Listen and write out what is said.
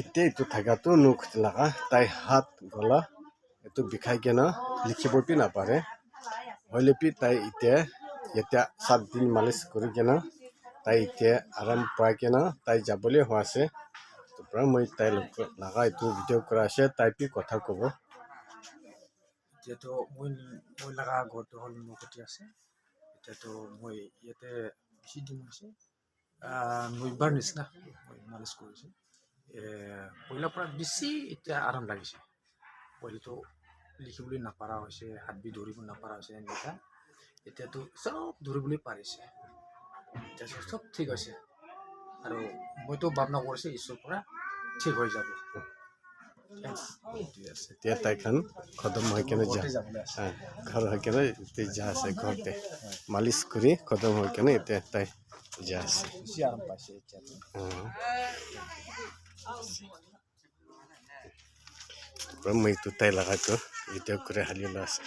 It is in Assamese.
এতিয়া এইটো থাকাটো নুখ লাগা তাই হাত গলা এইটো বিষাই কেনে লিখিব পি নাপাৰে হলে পি তাই এতিয়া 7 দিন মালিচ কৰি কেনে তাই এতিয়া আৰাম পাই কেনে তাই যাবলৈ হোৱা আছে পৰা মই তাই লাগা এইটো ভিডিঅ' কৰা আছে তাই পি কথা ক'ব যেহেতু মই লাগা ঘৰটো হ'ল নকটি আছে এতিয়াতো মই ইয়াতে বেছি দিন হৈছে 9 বাৰ নিচিনা মই মালিচ কৰিছোঁ পইলাৰ পৰা বেছি এতিয়া আৰাম লাগিছে পইলাটো লিখিবলৈ নাপাৰা হৈছে হাতবি ধৰিব নাপাৰা হৈছে এনেকা এতিয়াতো চব ধৰিবলৈ পাৰিছে এতিয়া চব ঠিক হৈছে আৰু মইতো ভাবনা কৰিছে ঈশ্বৰৰ পৰা ঠিক হৈ যাব এতিয়া তাইখন খতম হৈ কেনে ঘৰ হৈ কেনে যা আছে ঘৰতে মালিচ কৰি খতম হৈ কেনে এতিয়া তাই যা আছে বেছি আৰাম পাইছে এতিয়াতো মই এইটো তাই লগাটো ভিডিঅ' কৰি হালি আছে